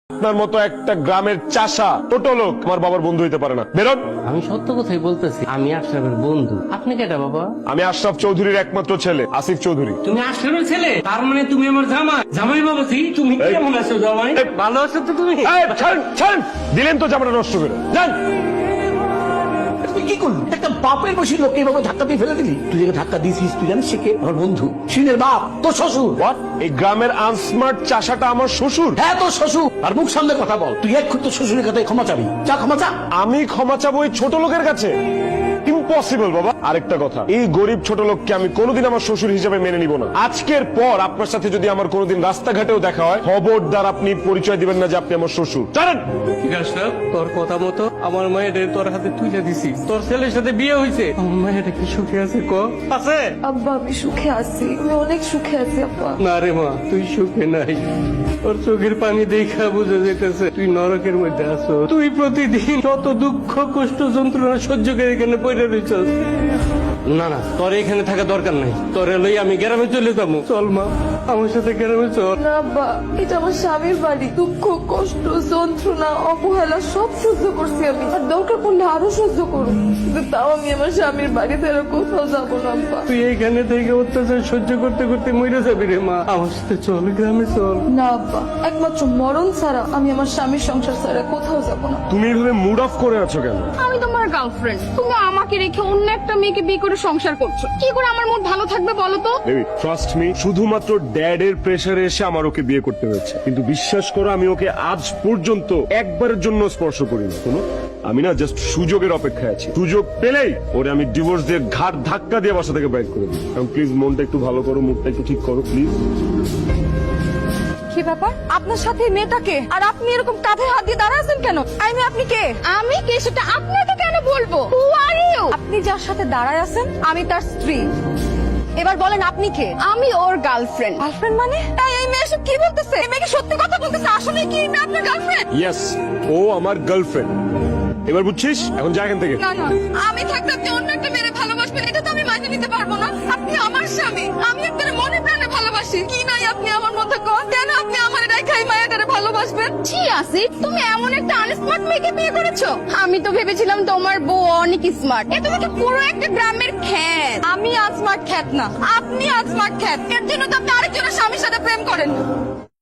আপনার মতো একটা গ্রামের চাষা টোটো লোক আমার বাবার বন্ধু হইতে পারে না। বেরোন। আমি সত্য কথাই বলতেছি, আমি আশরাফের বন্ধু। আপনি কেটা বাবা? আমি আশরাফ চৌধুরীর একমাত্র ছেলে আসিফ চৌধুরী। তুমি আশরাফের ছেলে? তার মানে তুমি আমার জামাই। জামাই বাবাজি, তুমি কেমন আছো জামাই? ভালো আছো তো তুমি? এই, ছাড়েন, ছাড়েন। দিলেন তো জামাটা নষ্ট করে। যান। তুই কি করলি? একটা বাপের বসে লোক এইভাবে ধাক্কা দিয়ে ফেলে দিলি। তুই যে ধাক্কা দিয়েছিস তুই জানিস সে কে? আমার বন্ধু সিনের বাপ, তোর শ্বশুর। What? এই গ্রামের আনস্মার্ট চাষাটা আমার শ্বশুর? হ্যাঁ তোর শ্বশুর। আর মুখ সামনে কথা বল। তুই এক্ষুনি তোর শ্বশুরের কাছে ক্ষমা চাবি। যা ক্ষমা চা। আমি ক্ষমা চাবো এই ছোট লোকের কাছে? ইম্পসিবল বাবা। আরেকটা কথা, এই গরিব ছোট লোককে আমি কোনোদিন আমার শ্বশুর হিসেবে মেনে নিব না। আজকের পর আপনার সাথে যদি আমার কোনোদিন রাস্তাঘাটেও দেখা হয়, খবরদার আপনি পরিচয় দিবেন না যে আপনি আমার শ্বশুর। জানেন? ঠিক আছে, তোর কথা মতো আমার মায়ের তোর হাতে তুলে দিছি। তোর ছেলের সাথে বিয়ে হয়েছে। আমার মায়ের কি সুখে আছে ক? আছে? আব্বা আমি সুখে আছি, আমি অনেক সুখে আছি আব্বা। না রে মা, তুই সুখে নাই। তোর চোখের পানি দেখা বুঝে যেতেছে তুই নরকের মধ্যে আছো। তুই প্রতিদিন কত দুঃখ কষ্ট যন্ত্রণা সহ্য করে এখানে পড়ে রয়েছস। না না, তোর এখানে থাকা দরকার নাই। তোরে লই আমি গ্রামে চলে যাবো। চল মা, আমার সাথে গ্রামে চল। না আব্বা, এটা আমার স্বামীর বাড়ি। দুঃখ কষ্ট যন্ত্রণা অবহেলা সব সহ্য করছি আমি, আর দরকার পড়লে আরো সহ্য করুন, কিন্তু তাও আমি আমার স্বামীর বাড়ি ছাড়া কোথাও যাবো না আব্বা। তুই এইখানে থেকে অত্যাচার সহ্য করতে করতে মরে যাবি রে মা। আমার সাথে চল, গ্রামে চল। না আব্বা, একমাত্র মরণ ছাড়া আমি আমার স্বামীর সংসার ছাড়া কোথাও যাবো না। তুমি এইভাবে মুড অফ করে আছো কেন? আমি তোমার গার্লফ্রেন্ড, তুমি আমাকে রেখে অন্য একটা মেয়েকে বিয়ে করে সংসার করছো। কি করে আমার মুড ভালো থাকবে বলো তো? বেবি ট্রাস্ট মি, শুধুমাত্র ড্যাডের প্রেসারে এসে আমার ওকে বিয়ে করতে হয়েছে, কিন্তু বিশ্বাস করো আমি ওকে আজ পর্যন্ত একবারের জন্য স্পর্শ করিনি। শোনো, আমি না জাস্ট সুযোগের অপেক্ষায় আছি। সুযোগ পেলেই ওরে আমি ডিভোর্স দিয়ে ঘাট ধাক্কা দিয়ে বাসা থেকে বাইর করে দিই। এখন প্লিজ মনটা একটু ভালো করো, মুডটা একটু ঠিক করো প্লিজ। কি ব্যাপার? আপনার সাথে এই মেয়েটাকে, আর আপনি এরকম কাঁধে হাত দিয়ে দাঁড়ায় আছেন কেন? আপনি কে? আমি কে সেটা আপনাকে কেন বলবো? হু আর ইউ? আপনি যার সাথে দাঁড়ায় আছেন আমি তার স্ত্রী। এবার বলেন আপনি কে? আমি ওর গার্লফ্রেন্ড। গার্লফ্রেন্ড মানে? তাই এই মেয়ে এসব কি বলতেছে? এই মেয়ে কি সত্যি কথা বলতেছে? আসলে কি এই মেয়ে আপনার গার্লফ্রেন্ড? ইয়েস, ও আমার গার্লফ্রেন্ড। এবার বুঝছিস? এখন যা এখান থেকে। না না, আমি থাকতে আপনি অন্য একটা মেয়ে ভালোবাসবেন এটা তো আমি মাইনে নিতে পারবো না। আপনি আমার স্বামী, আমি আপনার মনে প্রাণে ভালোবাসি। কি নাই আপনি আমার মধ্যে কর? কেন আপনি আমার রেখাই মায়াটারে ভালোবাসবেন? ছি আসিফ, তুমি এমন একটা আনস্মার্ট মেয়েকে বিয়ে করেছো। আমি তো ভেবেছিলাম তোমার বউ অনেক স্মার্ট। এ তুমি তো পুরো একটা গ্রামের খ্যাত। আমি আজমার্ট খ্যাত না, আপনি আজমার্ট খ্যাত। এর জন্য তো আপনি আরেকজনের স্বামীর সাথে প্রেম করেন।